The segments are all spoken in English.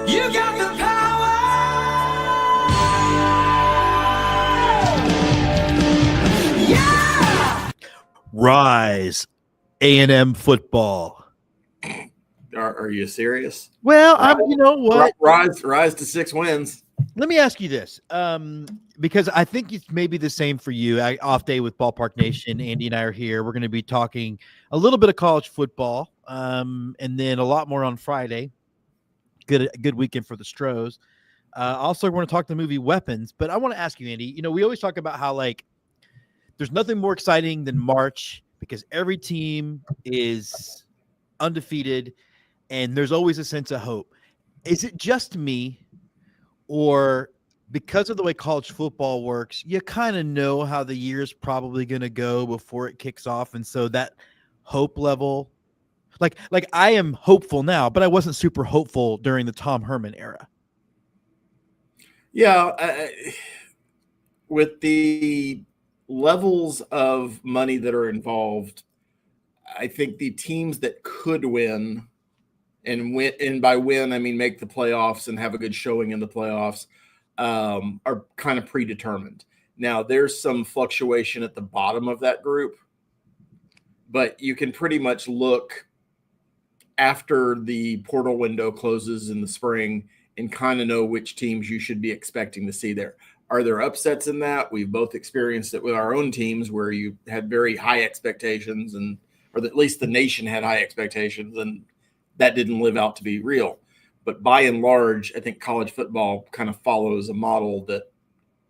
You got the power. Yeah. Rise, A&M football. Are you serious? Well, you know what? Rise to 6 wins. Let me ask you this, because I think it's maybe the same for you. Off day with Ballpark Nation. Andy and I are here. We're going to be talking a little bit of college football, and then a lot more on Friday. Good weekend for the Stros. Also, we're going to talk the movie Weapons. But I want to ask you, Andy. You know, we always talk about how there's nothing more exciting than March because every team is undefeated, and there's always a sense of hope. Is it just me? Or because of the way college football works, you kind of know how the year's probably going to go before it kicks off. And so that hope level, like I am hopeful now, but I wasn't super hopeful during the Tom Herman era. Yeah. With the levels of money that are involved, I think the teams that could win, and by win, I mean make the playoffs and have a good showing in the playoffs, are kind of predetermined. Now, there's some fluctuation at the bottom of that group, but you can pretty much look after the portal window closes in the spring and kind of know which teams you should be expecting to see there. Are there upsets in that? We've both experienced it with our own teams where you had very high expectations, or at least the nation had high expectations, and that didn't live out to be real. But by and large, I think college football kind of follows a model that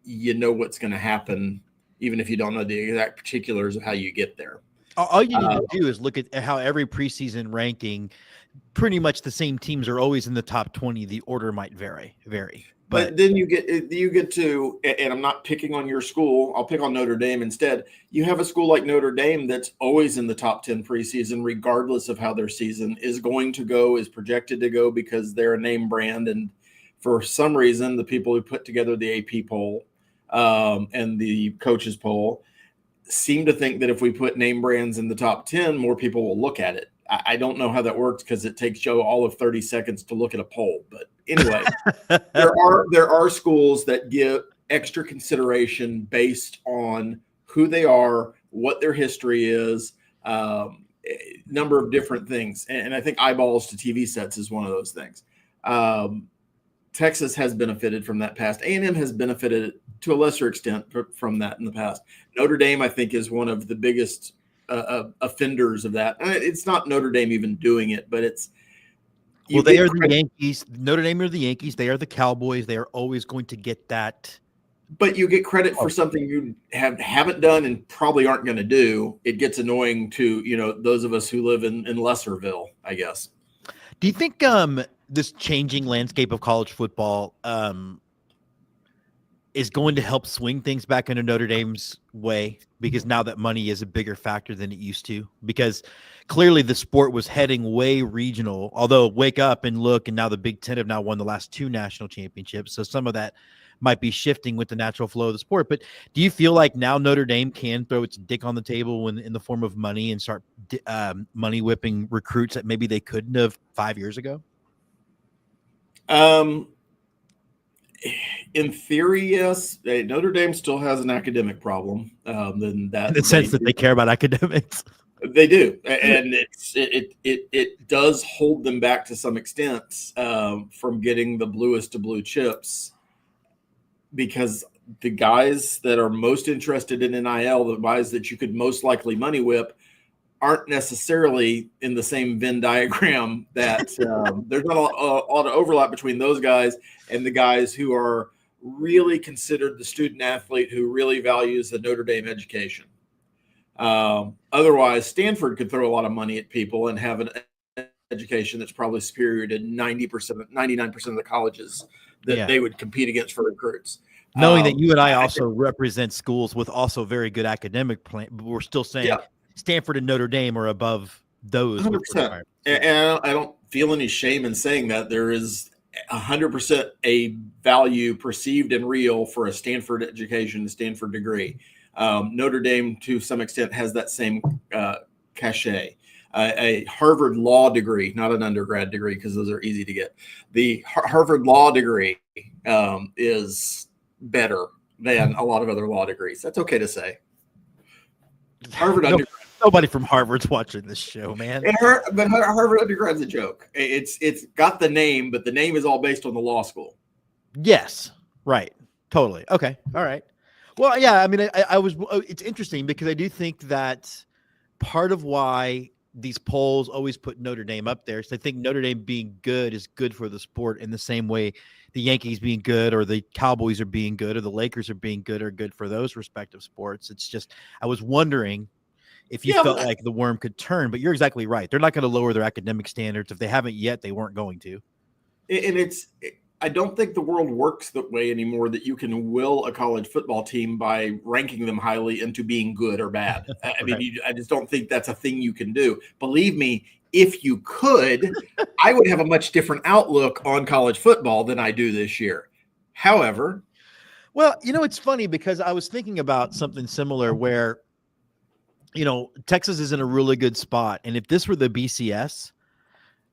you know what's going to happen, even if you don't know the exact particulars of how you get there. All you need to do is look at how every preseason ranking, pretty much the same teams are always in the top 20. The order might vary. But then you get to, and I'm not picking on your school, I'll pick on Notre Dame instead. You have a school like Notre Dame that's always in the top 10 preseason, regardless of how their season is going to go, is projected to go, because they're a name brand. And for some reason, the people who put together the AP poll and the coaches poll seem to think that if we put name brands in the top 10, more people will look at it. I don't know how that works because it takes Joe all of 30 seconds to look at a poll. But anyway, there are schools that give extra consideration based on who they are, what their history is, number of different things. And I think eyeballs to TV sets is one of those things. Texas has benefited from that past. A&M has benefited to a lesser extent from that in the past. Notre Dame, I think, is one of the biggest offenders of that. It's not Notre Dame even doing it, but it's they are the Yankees. Notre Dame are the Yankees. They are the Cowboys. They are always going to get that. But you get credit for something you haven't done and probably aren't going to do. It gets annoying to those of us who live in Lesserville, I guess. Do you think this changing landscape of college football is going to help swing things back into Notre Dame's way, because now that money is a bigger factor than it used to? Because clearly the sport was heading way regional, although wake up and look, and now the Big Ten have now won the last 2 national championships. So some of that might be shifting with the natural flow of the sport. But do you feel like now Notre Dame can throw its dick on the table in the form of money and start money whipping recruits that maybe they couldn't have 5 years ago? In theory, yes. Notre Dame still has an academic problem. In the sense that they care about academics. They do, and it does hold them back to some extent from getting the bluest of blue chips, because the guys that are most interested in NIL, the guys that you could most likely money whip, aren't necessarily in the same Venn diagram. That there's not a lot of overlap between those guys and the guys who are really considered the student athlete who really values the Notre Dame education. Otherwise, Stanford could throw a lot of money at people and have an education that's probably superior to 99% of the colleges that they would compete against for recruits. Knowing that you and I also represent schools with also very good academic plan, but we're still saying Stanford and Notre Dame are above those. 100%. And I don't feel any shame in saying that. There is 100% a value perceived and real for a Stanford education, a Stanford degree. Notre Dame, to some extent, has that same cachet. a Harvard law degree, not an undergrad degree, because those are easy to get. The Harvard law degree is better than a lot of other law degrees. That's okay to say. Harvard undergrad. Nobody from Harvard's watching this show, man. But Harvard undergrad's a joke. It's got the name, but the name is all based on the law school. Yes, right. Totally. Okay. All right. Well, yeah, I mean, it's interesting because I do think that part of why these polls always put Notre Dame up there is I think Notre Dame being good is good for the sport in the same way the Yankees being good or the Cowboys are being good or the Lakers are being good or good for those respective sports. It's just, I was wondering if you felt like the worm could turn, but you're exactly right. They're not going to lower their academic standards. If they haven't yet, they weren't going to. And I don't think the world works that way anymore, that you can will a college football team by ranking them highly into being good or bad. I mean, I just don't think that's a thing you can do. Believe me, if you could, I would have a much different outlook on college football than I do this year. However. Well, it's funny because I was thinking about something similar where, Texas is in a really good spot. And if this were the BCS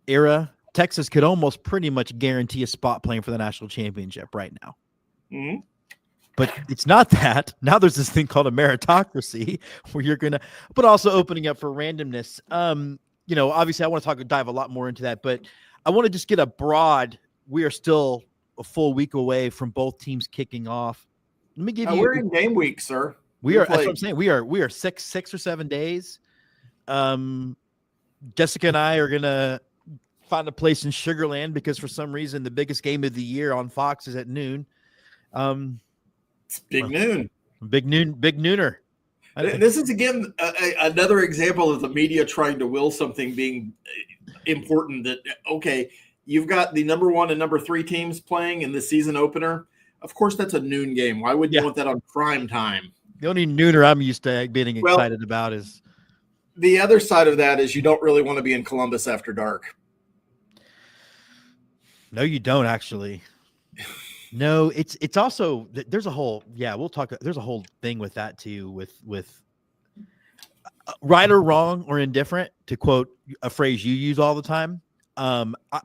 era, Texas could almost pretty much guarantee a spot playing for the national championship right now. Mm-hmm. But it's not that. Now there's this thing called a meritocracy where you're going to, but also opening up for randomness. Obviously I want to dive a lot more into that, but I want to just get a broad, we are still a full week away from both teams kicking off. Let me give you. We're in game week, sir. That's what I'm saying. We are 6 or 7 days. Jessica and I are going to find a place in Sugar Land because for some reason the biggest game of the year on Fox is at noon. It's big nooner. This is again another example of the media trying to will something being important. That okay, you've got the number 1 and number 3 teams playing in the season opener. Of course, that's a noon game. Why would you want that on prime time? The only nooner I'm used to being excited about is the other side of that is you don't really want to be in Columbus after dark. No, you don't actually. No, it's also there's a whole we'll talk. There's a whole thing with that too, with right or wrong or indifferent, to quote a phrase you use all the time.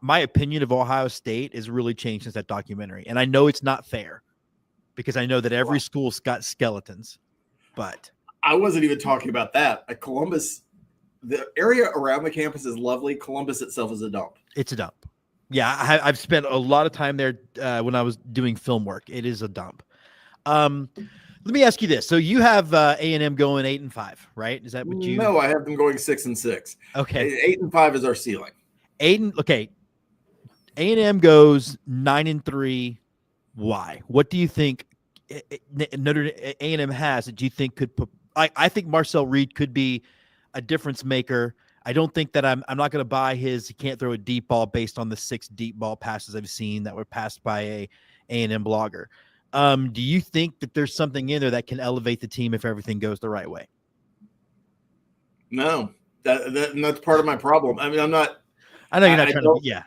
My opinion of Ohio State has really changed since that documentary, and I know it's not fair because I know that every school's got skeletons, but I wasn't even talking about that. Columbus, the area around the campus is lovely. Columbus itself is a dump. It's a dump. Yeah, I've spent a lot of time there when I was doing film work. It is a dump. Let me ask you this: so you have A&M going 8-5, right? Is that what you? No, I have them going 6-6. Okay, 8-5 is our ceiling. Okay. A&M goes 9-3. Why? What do you think Notre A&M has that you think could? I think Marcel Reed could be a difference maker. I don't think that I'm not going to buy he can't throw a deep ball based on the 6 deep ball passes I've seen that were passed by a A&M blogger. Do you think that there's something in there that can elevate the team if everything goes the right way? No, that's part of my problem. I mean, I'm not. I know you're not trying to. Yeah.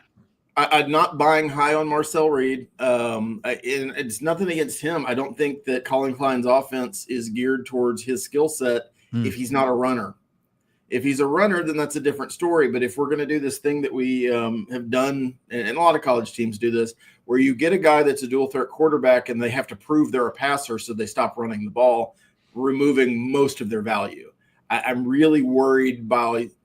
I'm not buying high on Marcel Reed. And it's nothing against him. I don't think that Colin Klein's offense is geared towards his skill set if he's not a runner. If he's a runner, then that's a different story. But if we're going to do this thing that we have done, and a lot of college teams do this, where you get a guy that's a dual threat quarterback and they have to prove they're a passer, so they stop running the ball, removing most of their value. I'm really worried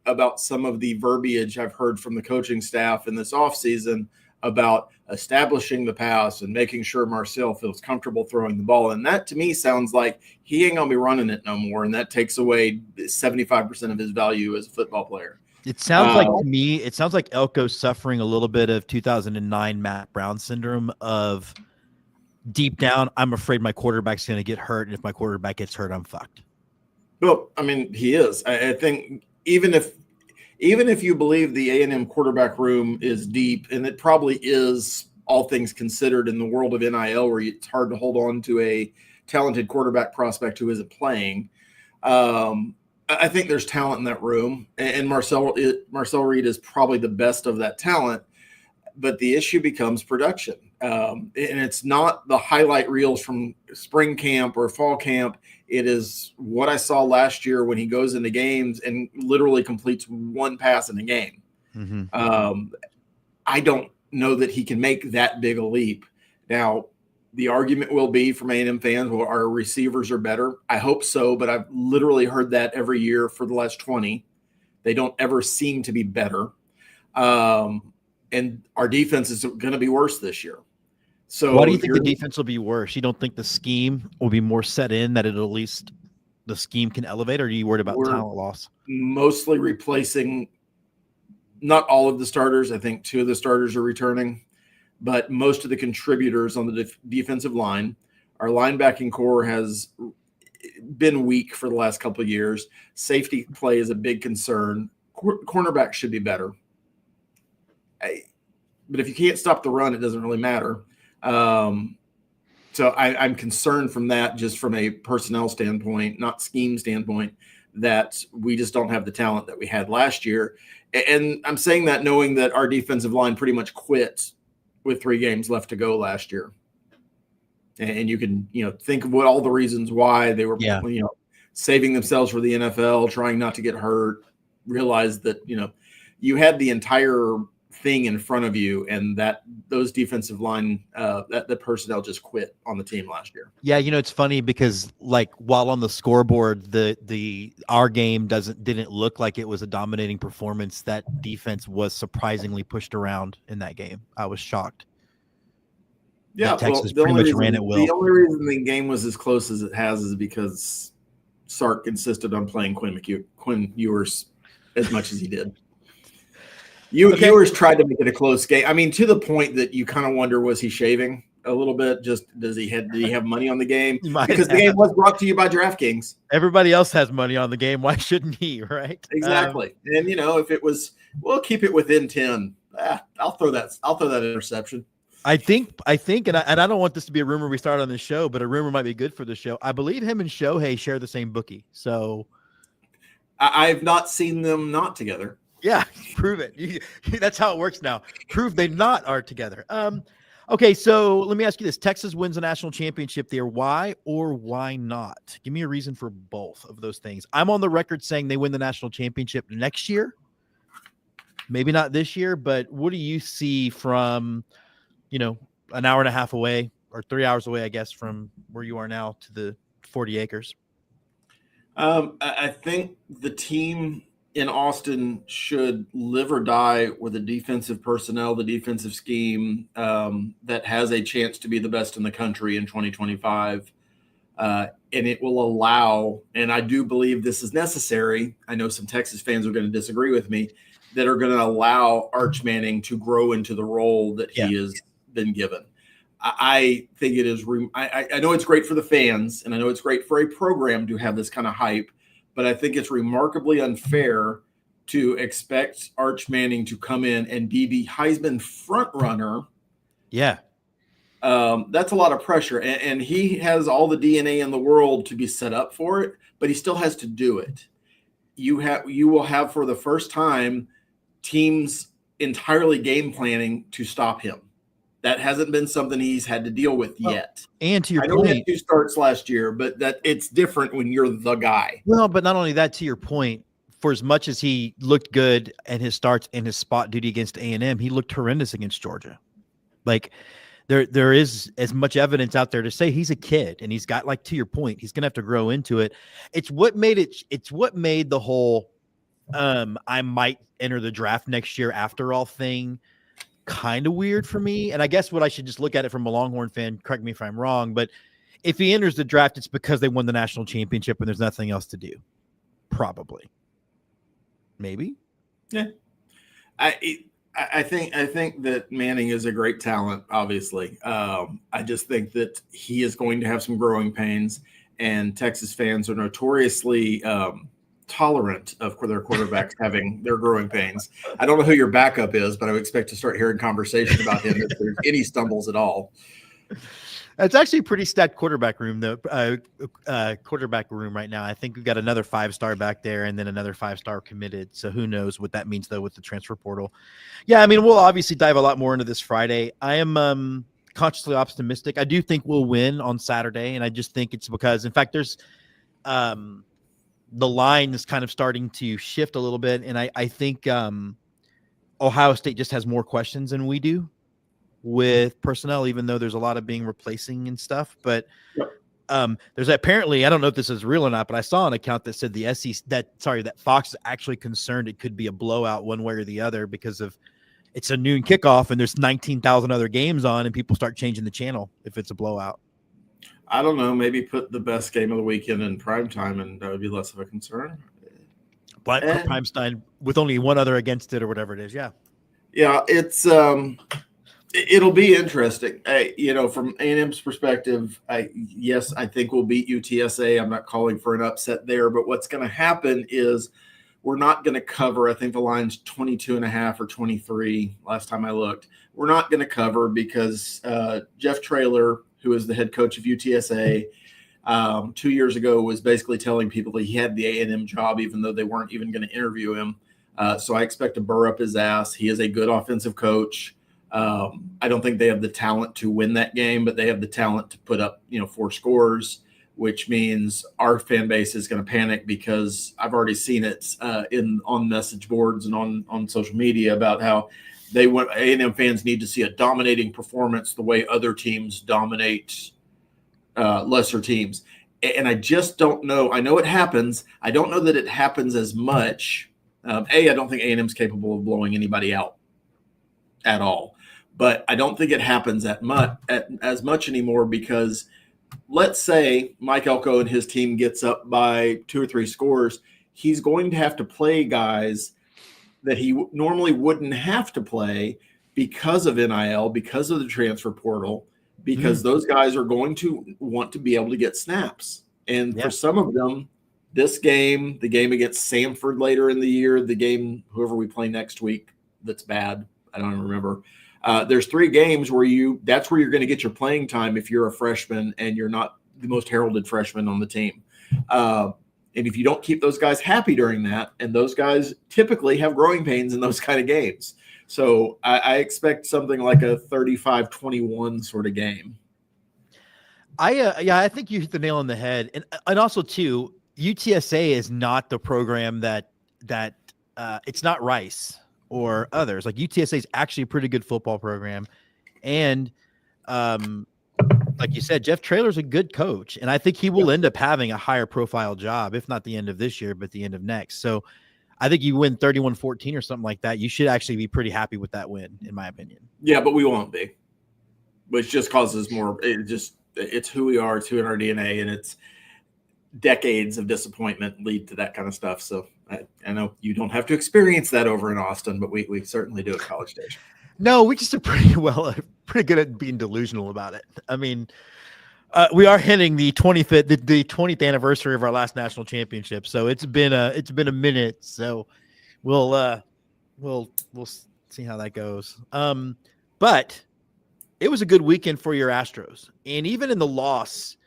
about some of the verbiage I've heard from the coaching staff in this offseason about establishing the pass and making sure Marcel feels comfortable throwing the ball. And that to me sounds like he ain't going to be running it no more. And that takes away 75% of his value as a football player. It sounds like to me, it sounds like Elko's suffering a little bit of 2009 Matt Brown syndrome of deep down, I'm afraid my quarterback's going to get hurt. And if my quarterback gets hurt, I'm fucked. Well, I mean, he is. I think even if you believe the A&M quarterback room is deep, and it probably is, all things considered, in the world of NIL, where it's hard to hold on to a talented quarterback prospect who isn't playing. I think there's talent in that room, and Marcel Reed is probably the best of that talent. But the issue becomes production, and it's not the highlight reels from spring camp or fall camp. It is what I saw last year when he goes into games and literally completes one pass in a game. Mm-hmm. I don't know that he can make that big a leap. Now, the argument will be from A&M fans, well, our receivers are better. I hope so, but I've literally heard that every year for the last 20. They don't ever seem to be better. And our defense is going to be worse this year. So why do you think the defense will be worse? You don't think the scheme will be more set in that it'll at least the scheme can elevate, or are you worried about talent loss? Mostly replacing not all of the starters. I think 2 of the starters are returning, but most of the contributors on the defensive line. Our linebacking core has been weak for the last couple of years. Safety play is a big concern. Cornerback should be better. But if you can't stop the run, it doesn't really matter. So I'm concerned from that, just from a personnel standpoint, not scheme standpoint, that we just don't have the talent that we had last year. And I'm saying that knowing that our defensive line pretty much quit with 3 games left to go last year. And you can, think of what all the reasons why they were, saving themselves for the NFL, trying not to get hurt, realize that, you had the entire thing in front of you, and that those defensive line, that the personnel just quit on the team last year. Yeah, it's funny because while on the scoreboard, our game didn't look like it was a dominating performance. That defense was surprisingly pushed around in that game. I was shocked. Yeah, Texas pretty much ran it well. The only reason the game was as close as it has is because Sark insisted on playing Quinn Ewers as much as he did. Ewers tried to make it a close game. I mean, to the point that you kind of wonder, was he shaving a little bit? Just did he have money on the game? Because the game was brought to you by DraftKings. Everybody else has money on the game. Why shouldn't he? Right? Exactly. And if it was, we'll keep it within 10. I'll throw that interception. I think, and I don't want this to be a rumor we start on this show, but a rumor might be good for the show. I believe him and Shohei share the same bookie. So I've not seen them not together. Yeah, prove it. That's how it works now. Prove they not are together. Okay, so let me ask you this. Texas wins a national championship there. Why or why not? Give me a reason for both of those things. I'm on the record saying they win the national championship next year. Maybe not this year, but what do you see from, an hour and a half away or 3 hours away, I guess, from where you are now to the 40 acres? I think the team in Austin should live or die with the defensive personnel, the defensive scheme that has a chance to be the best in the country in 2025. And it will allow, and I do believe this is necessary, I know some Texas fans are going to disagree with me, that are going to allow Arch Manning to grow into the role that he has been given. I think it is, I know it's great for the fans, and I know it's great for a program to have this kind of hype, but I think it's remarkably unfair to expect Arch Manning to come in and be the Heisman front runner. Yeah. That's a lot of pressure. And he has all the DNA in the world to be set up for it, but he still has to do it. You will have for the first time teams entirely game planning to stop him. That hasn't been something he's had to deal with yet. And to your point, I know he had 2 starts last year, but that it's different when you're the guy. Well, but not only that, to your point, for as much as he looked good and his starts and his spot duty against A&M, he looked horrendous against Georgia. There is as much evidence out there to say he's a kid, and he's got, to your point, he's gonna have to grow into it. It's what made the whole I might enter the draft next year after all thing kind of weird for me. And I guess what I should just look at it from a Longhorn fan, correct me if I'm wrong, but if he enters the draft, it's because they won the national championship and there's nothing else to do. Probably. Maybe. Yeah. I think that Manning is a great talent, obviously. I just think that he is going to have some growing pains, and Texas fans are notoriously tolerant of their quarterbacks having their growing pains. I don't know who your backup is, but I would expect to start hearing conversation about him if there's any stumbles at all. It's actually a pretty stacked quarterback room, though. Quarterback room right now. I think we've got another 5-star back there, and then another 5-star committed. So who knows what that means, though, with the transfer portal. Yeah, I mean, we'll obviously dive a lot more into this Friday. I am consciously optimistic. I do think we'll win on Saturday, and I just think it's because, in fact, there's the line is kind of starting to shift a little bit. And I think Ohio State just has more questions than we do with personnel, even though there's a lot of being replacing and stuff. But there's apparently, I don't know if this is real or not, but I saw an account that said the SEC that Fox is actually concerned it could be a blowout one way or the other because of it's a noon kickoff and there's 19,000 other games on and people start changing the channel if it's a blowout. I don't know. Maybe put the best game of the weekend in prime time, and that would be less of a concern. But Primestein with only one other against it or whatever it is. Yeah. Yeah. It's, it'll be interesting. From A&M's perspective, yes, I think we'll beat UTSA. I'm not calling for an upset there, but what's going to happen is we're not going to cover. I think the line's 22.5 or 23 last time I looked. We're not going to cover because Jeff Traylor, who is the head coach of UTSA, 2 years ago was basically telling people that he had the A&M job, even though they weren't even going to interview him. So I expect to burr up his ass. He is a good offensive coach. I don't think they have the talent to win that game, but they have the talent to put up, 4 scores, which means our fan base is going to panic because I've already seen it on message boards and on social media about how they want A&M fans need to see a dominating performance the way other teams dominate lesser teams. And I just don't know. I know it happens. I don't know that it happens as much. I don't think A&M is capable of blowing anybody out at all. But I don't think it happens as much anymore because let's say Mike Elko and his team gets up by 2 or 3 scores. He's going to have to play guys that he normally wouldn't have to play because of NIL, because of the transfer portal, because those guys are going to want to be able to get snaps. And for some of them, this game, the game against Samford later in the year, the game, whoever we play next week, that's bad. I don't even remember. There's 3 games where that's where you're going to get your playing time if you're a freshman and you're not the most heralded freshman on the team. And if you don't keep those guys happy during that, and those guys typically have growing pains in those kind of games. So I expect something like a 35-21 sort of game. I think you hit the nail on the head. And also too, UTSA is not the program that it's not Rice or others. Like UTSA is actually a pretty good football program. And like you said, Jeff Traylor's a good coach. And I think he will end up having a higher profile job, if not the end of this year, but the end of next. So I think you win 31-14 or something like that. You should actually be pretty happy with that win, in my opinion. Yeah, but we won't be. Which just causes more. It's who we are. It's who in our DNA, and it's decades of disappointment lead to that kind of stuff. So I know you don't have to experience that over in Austin, but we certainly do at College Station. No, we just are pretty good at being delusional about it. I mean, we are hitting the 20th anniversary of our last national championship. So it's been a minute. So we'll see how that goes. But it was a good weekend for your Astros, and even in the loss,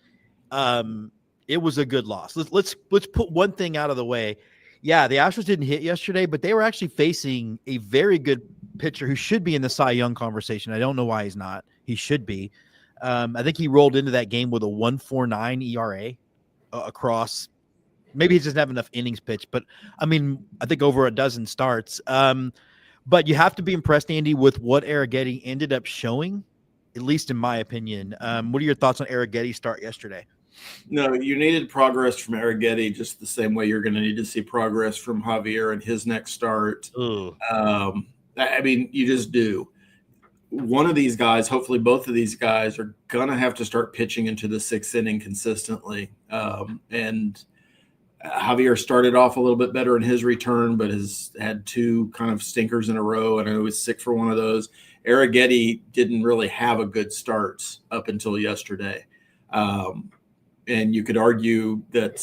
it was a good loss. Let's put one thing out of the way. Yeah, the Astros didn't hit yesterday, but they were actually facing a very good pitcher who should be in the Cy Young conversation. I don't know why he's not. He should be. I think he rolled into that game with a 1.49 ERA across. Maybe he doesn't have enough innings pitched, but I mean, I think over a dozen starts. But you have to be impressed, Andy, with what Arrighetti ended up showing, at least in my opinion. What are your thoughts on Arrighetti's start yesterday? No, you needed progress from Arrighetti just the same way you're going to need to see progress from Javier in his next start. I mean, you just do. One of these guys, hopefully both of these guys, are going to have to start pitching into the 6th inning consistently. And Javier started off a little bit better in his return, but has had 2 kind of stinkers in a row, and I was sick for one of those. Arrighetti didn't really have a good start up until yesterday. And you could argue that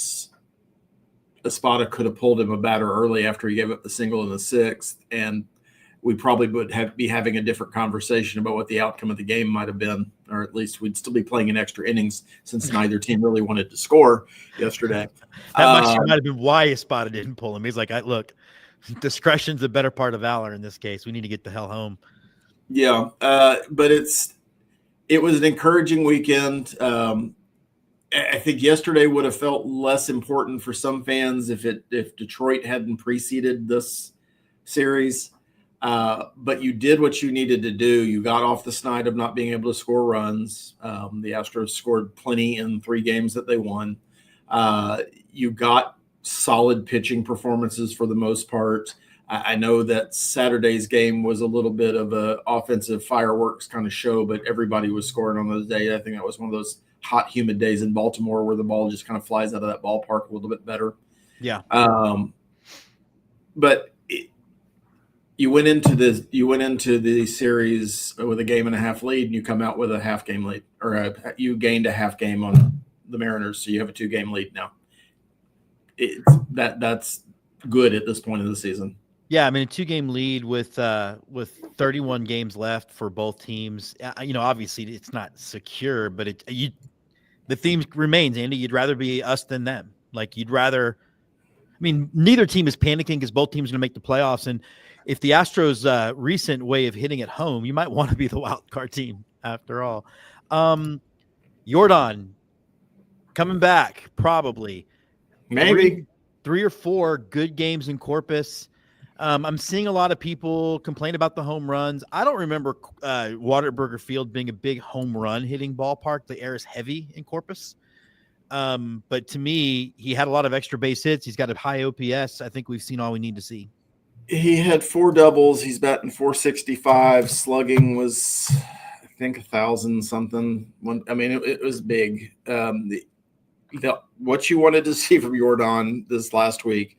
Espada could have pulled him a batter early after he gave up the single in the 6th, and we probably would be having a different conversation about what the outcome of the game might have been, or at least we'd still be playing in extra innings since neither team really wanted to score yesterday. That might have been why Espada didn't pull him. He's like, look, discretion's a better part of valor in this case. We need to get the hell home. Yeah, but it was an encouraging weekend. I think yesterday would have felt less important for some fans if Detroit hadn't preceded this series. But you did what you needed to do. You got off the snide of not being able to score runs. The Astros scored plenty in 3 games that they won. You got solid pitching performances for the most part. I know that Saturday's game was a little bit of an offensive fireworks kind of show, but everybody was scoring on those days. I think that was one of those hot, humid days in Baltimore where the ball just kind of flies out of that ballpark a little bit better. Yeah. But you went into the series with a 1.5 game lead, and you come out with a half game lead, or you gained a half game on the Mariners, so you have a 2-game lead now. That's good at this point of the season. Yeah, I mean, a 2-game lead with 31 games left for both teams. Obviously it's not secure, but the theme remains, Andy. You'd rather be us than them. Like neither team is panicking because both teams are going to make the playoffs. And if the Astros' recent way of hitting at home, you might want to be the wild card team after all. Jordan coming back, probably. Maybe 3 or 4 good games in Corpus. I'm seeing a lot of people complain about the home runs. I don't remember Whataburger Field being a big home run hitting ballpark. The air is heavy in Corpus. But to me, he had a lot of extra base hits. He's got a high OPS. I think we've seen all we need to see. He had 4 doubles. He's batting .465. Slugging was, I think, 1,000 something. It was big. What you wanted to see from Jordan this last week,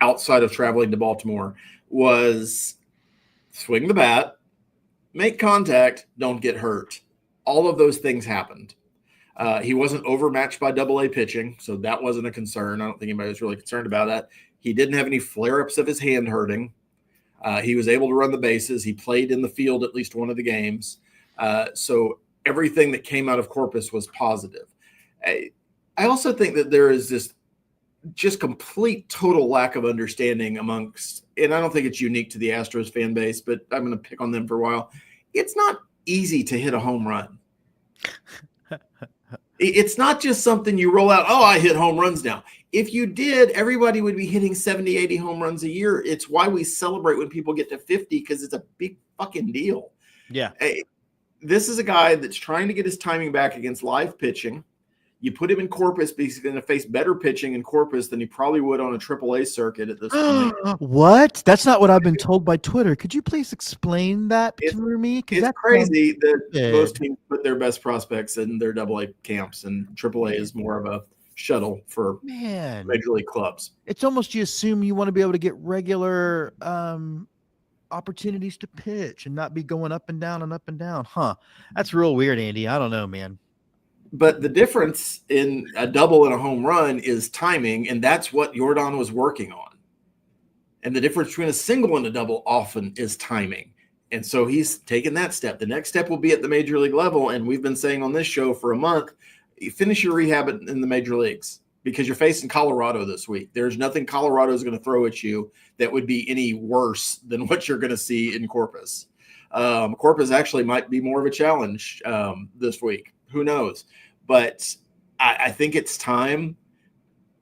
outside of traveling to Baltimore, was swing the bat, make contact, don't get hurt. All of those things happened. He wasn't overmatched by AA pitching, so that wasn't a concern. I don't think anybody was really concerned about that. He didn't have any flare-ups of his hand hurting. He was able to run the bases. He played in the field at least one of the games. So everything that came out of Corpus was positive. I also think that there is this just complete total lack of understanding amongst, and I don't think it's unique to the Astros fan base, but I'm going to pick on them for a while. It's not easy to hit a home run. It's not just something you roll out. Oh, I hit home runs now. If you did, everybody would be hitting 70, 80 home runs a year. It's why we celebrate when people get to 50, because it's a big fucking deal. Yeah. This is a guy that's trying to get his timing back against live pitching. You put him in Corpus because he's going to face better pitching in Corpus than he probably would on a AAA circuit at this point. What? That's not what I've been told by Twitter. Could you please explain that to me? It's crazy that most teams put their best prospects in their AA camps, and AAA is more of a shuttle for major league clubs. It's almost, you assume you want to be able to get regular opportunities to pitch and not be going up and down and up and down. That's real weird, Andy. I don't know, man. But the difference in a double and a home run is timing, and that's what Jordan was working on. And the difference between a single and a double often is timing. And so he's taken that step. The next step will be at the major league level, and we've been saying on this show for a month, you finish your rehab in the major leagues because you're facing Colorado this week. There's nothing Colorado is going to throw at you that would be any worse than what you're going to see in Corpus. Corpus actually might be more of a challenge this week. Who knows? But I think it's time,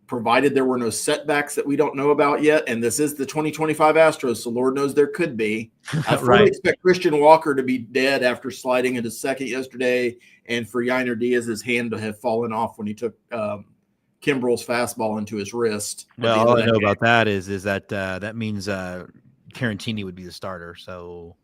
provided there were no setbacks that we don't know about yet. And this is the 2025 Astros, so Lord knows there could be. I fully expect Christian Walker to be dead after sliding into second yesterday, and for Yainer Diaz's hand to have fallen off when he took Kimbrel's fastball into his wrist. Well, all I know about that is that that means Carantini would be the starter. So.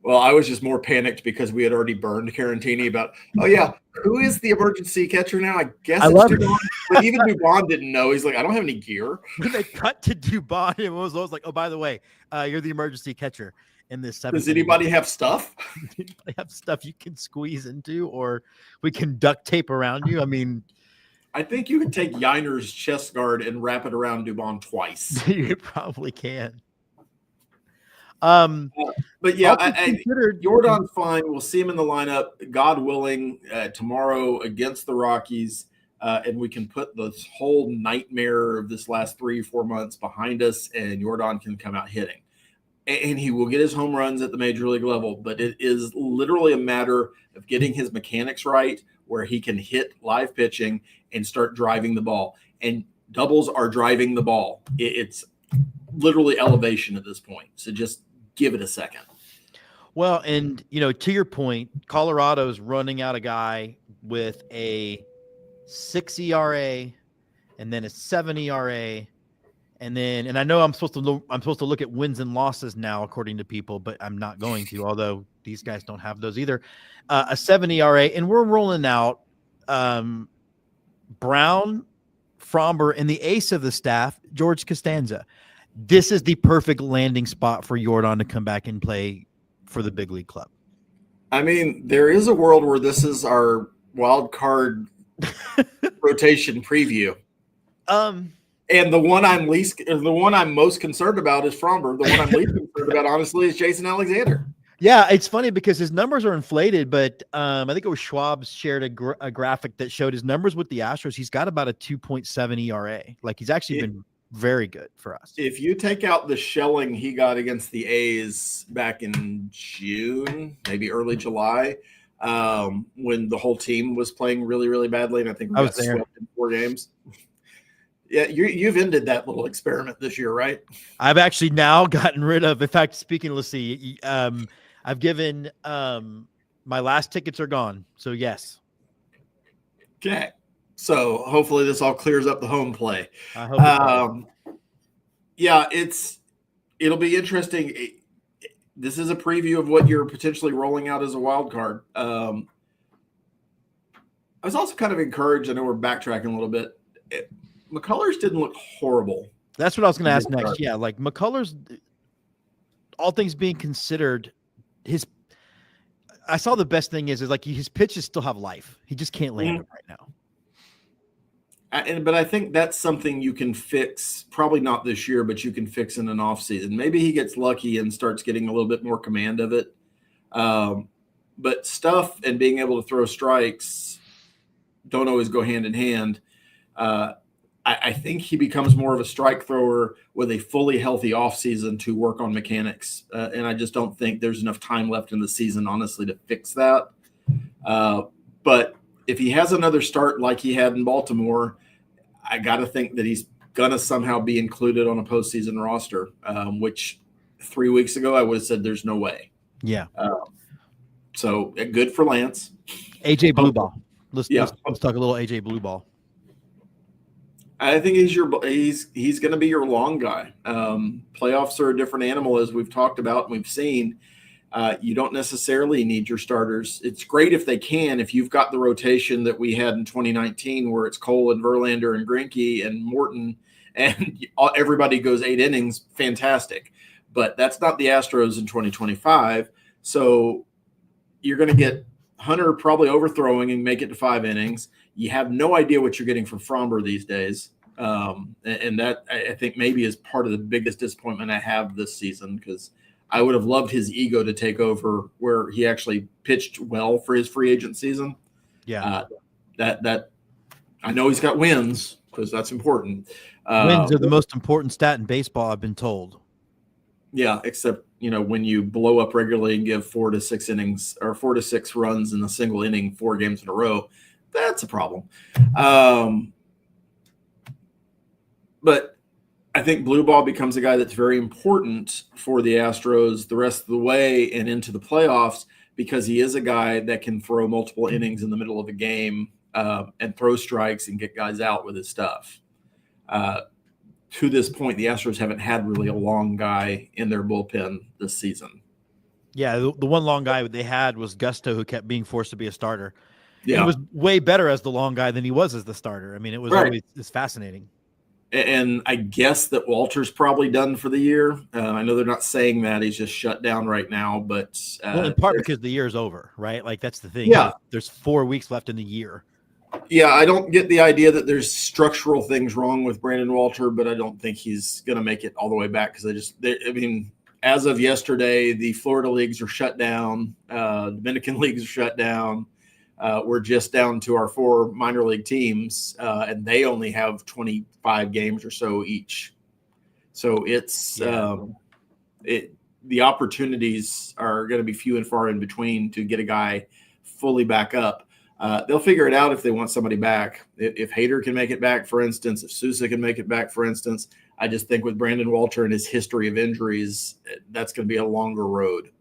Well, I was just more panicked because we had already burned Carantini about, who is the emergency catcher now? I guess it's Dubon. But even Dubon didn't know. He's like, I don't have any gear. When they cut to Dubon, it was like, oh, by the way, you're the emergency catcher in this 7th. Does anybody have stuff? Does anybody have stuff you can squeeze into, or we can duct tape around you? I mean, I think you can take Yainer's chest guard and wrap it around Dubon twice. You probably can. But yeah, Jordan's fine. We'll see him in the lineup, God willing, tomorrow against the Rockies, and we can put this whole nightmare of this last 3 or 4 months behind us, and Jordan can come out hitting. And he will get his home runs at the major league level, but it is literally a matter of getting his mechanics right, where he can hit live pitching and start driving the ball. And doubles are driving the ball. It's literally elevation at this point. So just give it a second. Well, and to your point, Colorado's running out a guy with a 6 ERA and then a 7 ERA. And I know I'm supposed to look at wins and losses now, according to people, but I'm not going to, although these guys don't have those either. A 7 ERA, and we're rolling out Brown, Fromber, and the ace of the staff, George Costanza. This is the perfect landing spot for Yordan to come back and play for the big league club. I mean, there is a world where this is our wild card rotation preview. And the one I'm most concerned about is Fromber. The one I'm least concerned about, honestly, is Jason Alexander. Yeah, it's funny because his numbers are inflated, but I think it was Schwab shared a graphic that showed his numbers with the Astros. He's got about a 2.7 ERA. Like, he's actually been very good for us. If you take out the shelling he got against the A's back in June, maybe early July, when the whole team was playing really, really badly, and I think we got swept in 4 games. Yeah, you've ended that little experiment this year, right? I've actually now gotten rid of. In fact, speaking of Lassie, I've given my last tickets are gone. So yes. Okay. So hopefully this all clears up the home play. I hope. Yeah, it'll be interesting. This is a preview of what you're potentially rolling out as a wild card. I was also kind of encouraged. I know we're backtracking a little bit. McCullers didn't look horrible. That's what I was going to ask next. Yeah, like McCullers, all things being considered, I saw the best thing is like his pitches still have life. He just can't land them right now. But I think that's something you can fix, probably not this year, but you can fix in an offseason. Maybe he gets lucky and starts getting a little bit more command of it. But stuff and being able to throw strikes don't always go hand in hand. I think he becomes more of a strike thrower with a fully healthy offseason to work on mechanics. And I just don't think there's enough time left in the season, honestly, to fix that. But if he has another start like he had in Baltimore, I got to think that he's going to somehow be included on a postseason roster, which 3 weeks ago I would have said there's no way. Yeah. So good for Lance. AJ Blueball. Let's talk a little AJ Blueball. I think he's going to be your long guy. Playoffs are a different animal, as we've talked about and we've seen. You don't necessarily need your starters. It's great if they can. If you've got the rotation that we had in 2019, where it's Cole and Verlander and Greinke and Morton, and everybody goes 8 innings, fantastic. But that's not the Astros in 2025. So you're going to get Hunter probably overthrowing and make it to 5 innings. You have no idea what you're getting from Fromber these days. And that, I think, maybe is part of the biggest disappointment I have this season, because I would have loved his ego to take over where he actually pitched well for his free agent season. Yeah. That I know he's got wins, because that's important. Wins are the most important stat in baseball, I've been told. Yeah, except, when you blow up regularly and give 4 to 6 innings or 4 to 6 runs in a single inning 4 games in a row, that's a problem. But I think Blueball becomes a guy that's very important for the Astros the rest of the way and into the playoffs, because he is a guy that can throw multiple innings in the middle of a game and throw strikes and get guys out with his stuff. To this point, the Astros haven't had really a long guy in their bullpen this season. Yeah, the one long guy they had was Gusto, who kept being forced to be a starter. Yeah, he was way better as the long guy than he was as the starter. I mean, it was always fascinating. And I guess that Walter's probably done for the year. I know they're not saying that. He's just shut down right now. But in part because the year's over, right? Like, that's the thing. Yeah. There's 4 weeks left in the year. Yeah, I don't get the idea that there's structural things wrong with Brandon Walter, but I don't think he's going to make it all the way back, because as of yesterday, the Florida leagues are shut down. Dominican leagues are shut down. We're just down to our 4 minor league teams, and they only have 25 games or so each. So it's the opportunities are going to be few and far in between to get a guy fully back up. They'll figure it out if they want somebody back. If Hader can make it back, for instance, if Sousa can make it back, for instance. I just think with Brandon Walter and his history of injuries, that's going to be a longer road.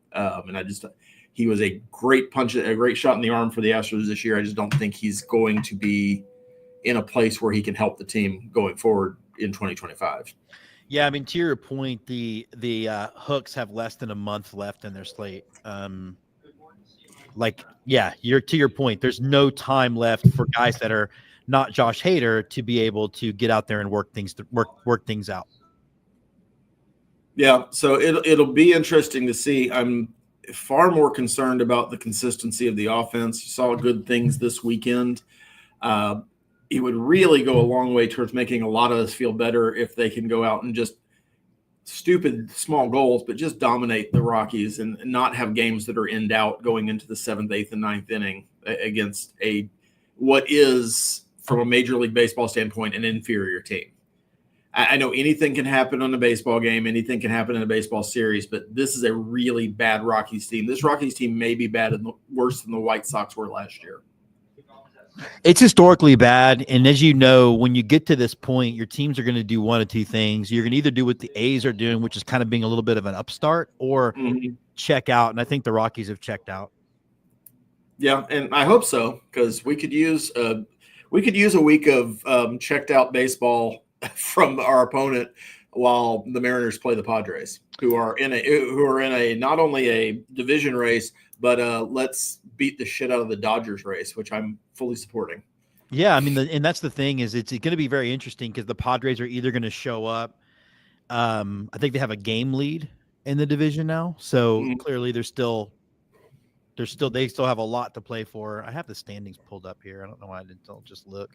He was a great a great shot in the arm for the Astros this year. I just don't think he's going to be in a place where he can help the team going forward in 2025. Yeah, I mean, to your point, the Hooks have less than a month left in their slate. You're to your point. There's no time left for guys that are not Josh Hader to be able to get out there and work things out. Yeah, so it'll be interesting to see. I'm far more concerned about the consistency of the offense. You saw good things this weekend. It would really go a long way towards making a lot of us feel better if they can go out and just stupid small goals, but just dominate the Rockies and not have games that are in doubt going into the 7th, 8th, and 9th inning against what is, from a Major League Baseball standpoint, an inferior team. I know anything can happen on a baseball game. Anything can happen in a baseball series, but this is a really bad Rockies team. This Rockies team may be worse than the White Sox were last year. It's historically bad, and as you know, when you get to this point, your teams are going to do one of two things. You're going to either do what the A's are doing, which is kind of being a little bit of an upstart, or check out, and I think the Rockies have checked out. Yeah, and I hope so, because we could use a week of checked out baseball from our opponent while the Mariners play the Padres, who are in a not only a division race, but let's beat the shit out of the Dodgers race, which I'm fully supporting. Yeah, I mean, and that's the thing is it's going to be very interesting because the Padres are either going to show up. I think they have a game lead in the division now, so clearly they still have a lot to play for. I have the standings pulled up here. I don't know why I didn't just look.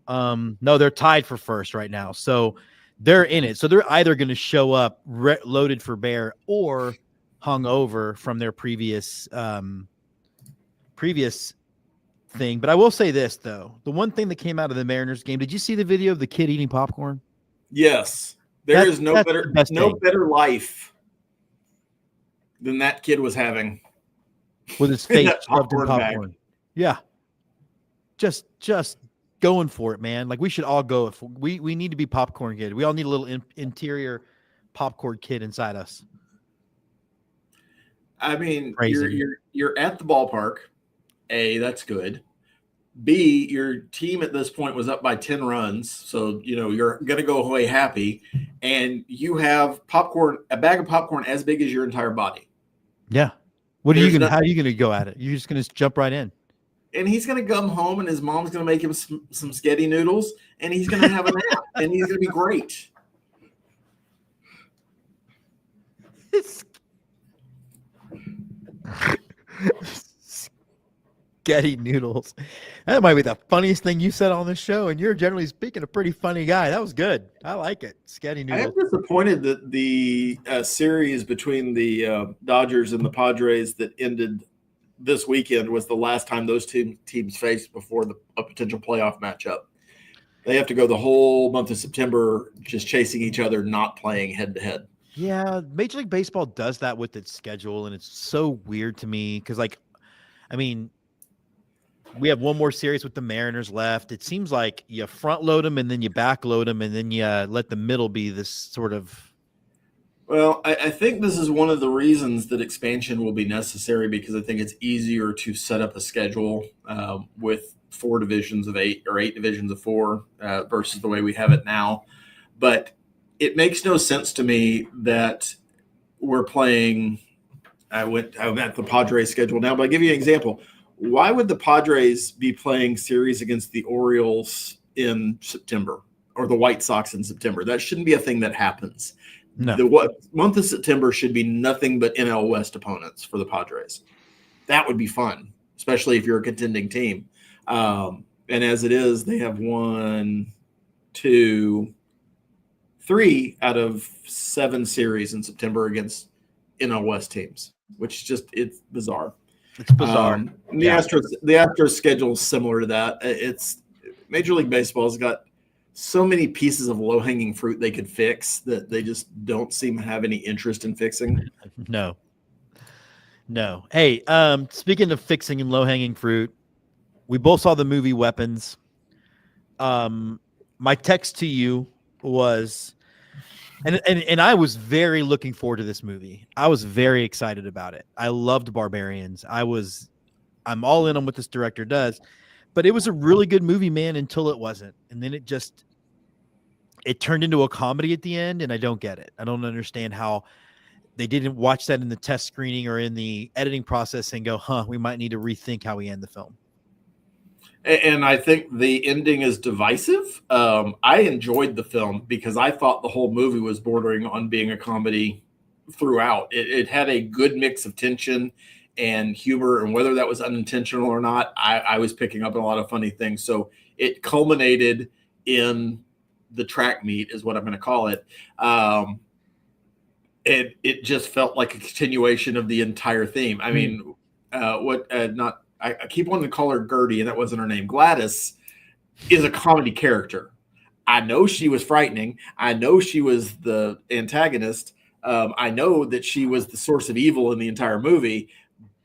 No, they're tied for first right now, so they're in it. So they're either going to show up loaded for bear or hung over from their previous thing. But I will say this, though. The one thing that came out of the Mariners game, did you see the video of the kid eating popcorn? Yes. There is no better life than that kid was having. With his face shoved in popcorn. Bag. Yeah. Just going for it, man. Like, we should all go. We need to be popcorn kid. We all need a little interior popcorn kid inside us. I mean, you're at the ballpark. A, that's good. B, your team at this point was up by 10 runs, so you're going to go away happy, and you have a bag of popcorn as big as your entire body. Yeah. How are you going to go at it? You're just going to jump right in. And he's going to come home, and his mom's going to make him some spaghetti noodles, and he's going to have a nap, and he's going to be great. Spaghetti noodles. That might be the funniest thing you said on this show, and you're generally speaking a pretty funny guy. That was good. I like it. Spaghetti noodles. I am disappointed that the series between the Dodgers and the Padres that ended this weekend was the last time those teams faced before a potential playoff matchup. They have to go the whole month of September just chasing each other, not playing head-to-head. Yeah, Major League Baseball does that with its schedule, and it's so weird to me because, we have one more series with the Mariners left. It seems like you front load them and then you back load them and then you let the middle be this sort of. Well, I think this is one of the reasons that expansion will be necessary because I think it's easier to set up a schedule with 4 divisions of 8 or 8 divisions of 4 versus the way we have it now. But it makes no sense to me that we're playing. I'm at the Padres schedule now, but I'll give you an example. Why would the Padres be playing series against the Orioles in September or the White Sox in September? That shouldn't be a thing that happens. No. The month of September should be nothing but NL West opponents for the Padres. That would be fun, especially if you're a contending team. And as it is, they have 1, 2, 3 out of 7 series in September against NL West teams, which it's bizarre. It's bizarre. The Astros schedule is similar to that. It's Major League Baseball has got so many pieces of low-hanging fruit they could fix that they just don't seem to have any interest in fixing. No. Hey, speaking of fixing and low-hanging fruit, We both saw the movie Weapons. My text to you was, and I was very looking forward to this movie. I was very excited about it. I loved Barbarians. I'm all in on what this director does, but it was a really good movie, man, until it wasn't. And then it turned into a comedy at the end, and I don't get it. I don't understand how they didn't watch that in the test screening or in the editing process and go, we might need to rethink how we end the film. And I think the ending is divisive. I enjoyed the film because I thought the whole movie was bordering on being a comedy throughout. It had a good mix of tension and humor, and whether that was unintentional or not, I was picking up on a lot of funny things. So it culminated in the track meet, is what I'm going to call it. It just felt like a continuation of the entire theme. I mean, I keep wanting to call her Gertie, and that wasn't her name. Gladys is a comedy character. I know she was frightening. I know she was the antagonist. I know that she was the source of evil in the entire movie,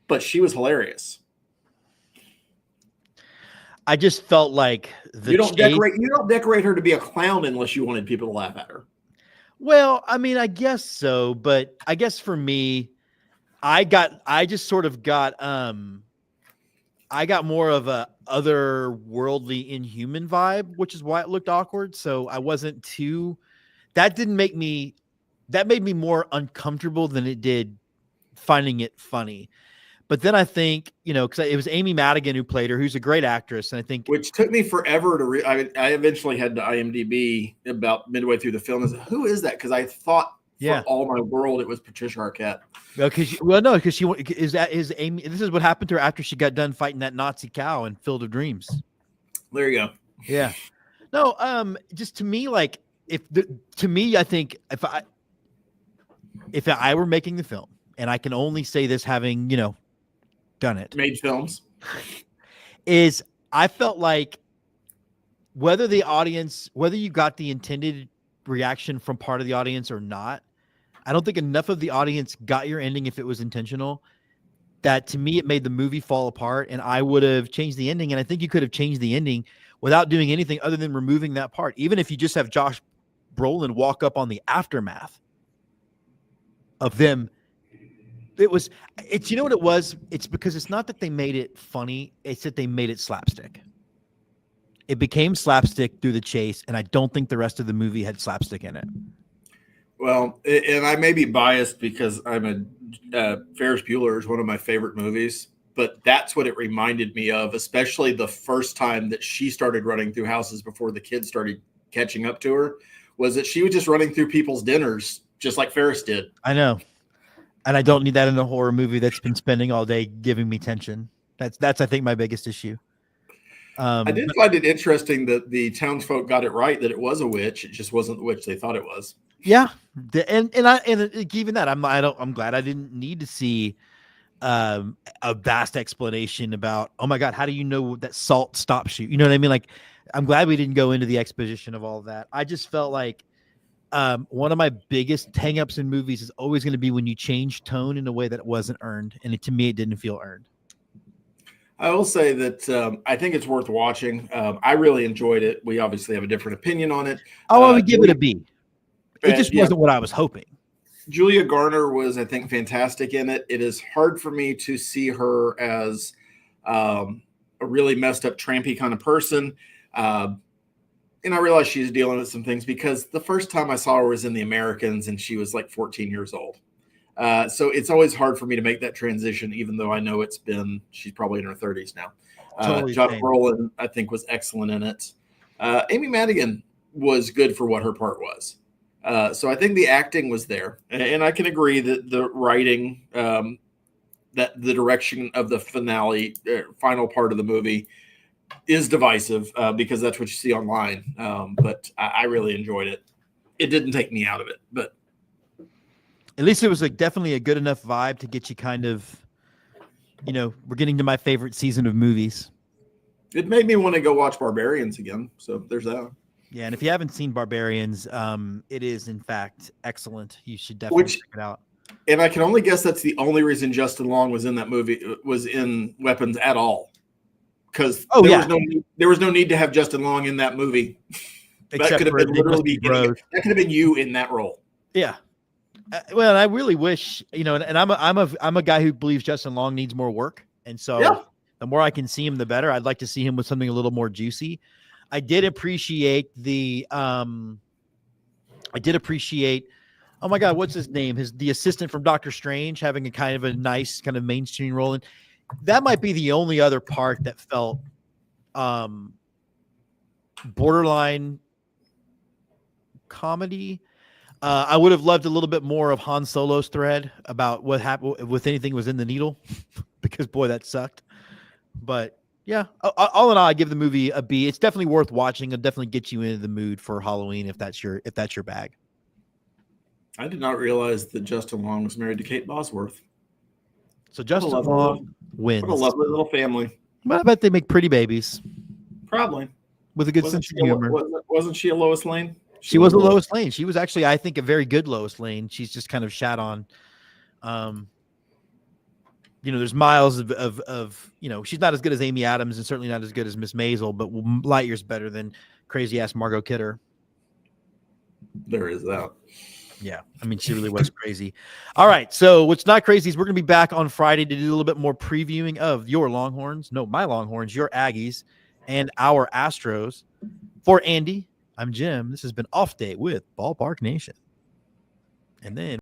but she was hilarious. I just felt like you don't decorate her to be a clown unless you wanted people to laugh at her. Well, I mean, I guess so, but I guess for me, I got more of a otherworldly inhuman vibe, which is why it looked awkward. So I wasn't that made me more uncomfortable than it did finding it funny. But then I think, because it was Amy Madigan who played her, who's a great actress. And I think, which took me forever to I eventually had to IMDb about midway through the film. And said, who is that? Because I thought for all my world it was Patricia Arquette. Because is Amy. This is what happened to her after she got done fighting that Nazi cow in Field of Dreams. There you go. Yeah. No. Just to me, like I think if I were making the film, and I can only say this having done it, made films, is I felt like whether you got the intended reaction from part of the audience or not, I don't think enough of the audience got your ending if it was intentional. That to me, it made the movie fall apart, and I would have changed the ending. And I think you could have changed the ending without doing anything other than removing that part. Even if you just have Josh Brolin walk up on the aftermath of them. You know what it was? It's because it's not that they made it funny. It's that they made it slapstick. It became slapstick through the chase, and I don't think the rest of the movie had slapstick in it. Well, and I may be biased because I'm Ferris Bueller is one of my favorite movies, but that's what it reminded me of, especially the first time that she started running through houses before the kids started catching up to her, was that she was just running through people's dinners just like Ferris did. I know. And I don't need that in a horror movie that's been spending all day giving me tension. That's I think my biggest issue. I did find it interesting that the townsfolk got it right, that it was a witch. It just wasn't the witch they thought it was. Yeah, and even that I'm glad I didn't need to see a vast explanation about, oh my God, how do you know that salt stops you? You know what I mean? Like, I'm glad we didn't go into the exposition of all of that. I just felt like one of my biggest hang-ups in movies is always going to be when you change tone in a way that it wasn't earned. And to me, it didn't feel earned. I will say that I think it's worth watching. I really enjoyed it. We obviously have a different opinion on it. I would give it a B. It just wasn't what I was hoping. Julia Garner was, I think, fantastic in it. It is hard for me to see her as a really messed up, trampy kind of person. And I realize she's dealing with some things because the first time I saw her was in The Americans and she was like 14 years old. So it's always hard for me to make that transition, even though I know she's probably in her 30s now. Totally Josh Brolin, I think, was excellent in it. Amy Madigan was good for what her part was. So I think the acting was there. And I can agree that the writing, that the direction of the final part of the movie is divisive because that's what you see online. But I really enjoyed it. It didn't take me out of it, but at least it was definitely a good enough vibe to get you kind of, we're getting to my favorite season of movies. It made me want to go watch Barbarians again. So there's that. Yeah, and if you haven't seen Barbarians, it is in fact excellent. You should definitely check it out. And I can only guess that's the only reason Justin Long was in that movie, was in Weapons at all. because Oh, there yeah. was no need to have Justin Long in that movie. That Except could have for been Big Mr. literally Bros. that could have been you in that role. Yeah. Well, I really wish, and I'm a guy who believes Justin Long needs more work. And so the more I can see him, the better. I'd like to see him with something a little more juicy. I did appreciate oh my God, what's his name? The assistant from Doctor Strange having a kind of a nice kind of mainstream role. And that might be the only other part that felt borderline comedy. I would have loved a little bit more of Han Solo's thread about what happened with anything was in the needle, because boy, that sucked. But yeah, all in all, I give the movie a B. It's definitely worth watching. It'll definitely get you into the mood for Halloween if that's your bag. I did not realize that Justin Long was married to Kate Bosworth. So Justin Long wins. What a lovely little family. Well, I bet they make pretty babies. Probably. With a good sense of humor. Wasn't she a Lois Lane? She was a Lois Lane. She was actually, I think, a very good Lois Lane. She's just kind of shat on. There's miles of she's not as good as Amy Adams and certainly not as good as Miss Maisel, but light years better than crazy ass Margot Kidder. There is that. Yeah, I mean, she really was crazy. All right, so what's not crazy is we're going to be back on Friday to do a little bit more previewing of your Longhorns. No, my Longhorns, your Aggies, and our Astros. For Andy, I'm Jim. This has been Off Day with Ballpark Nation. And then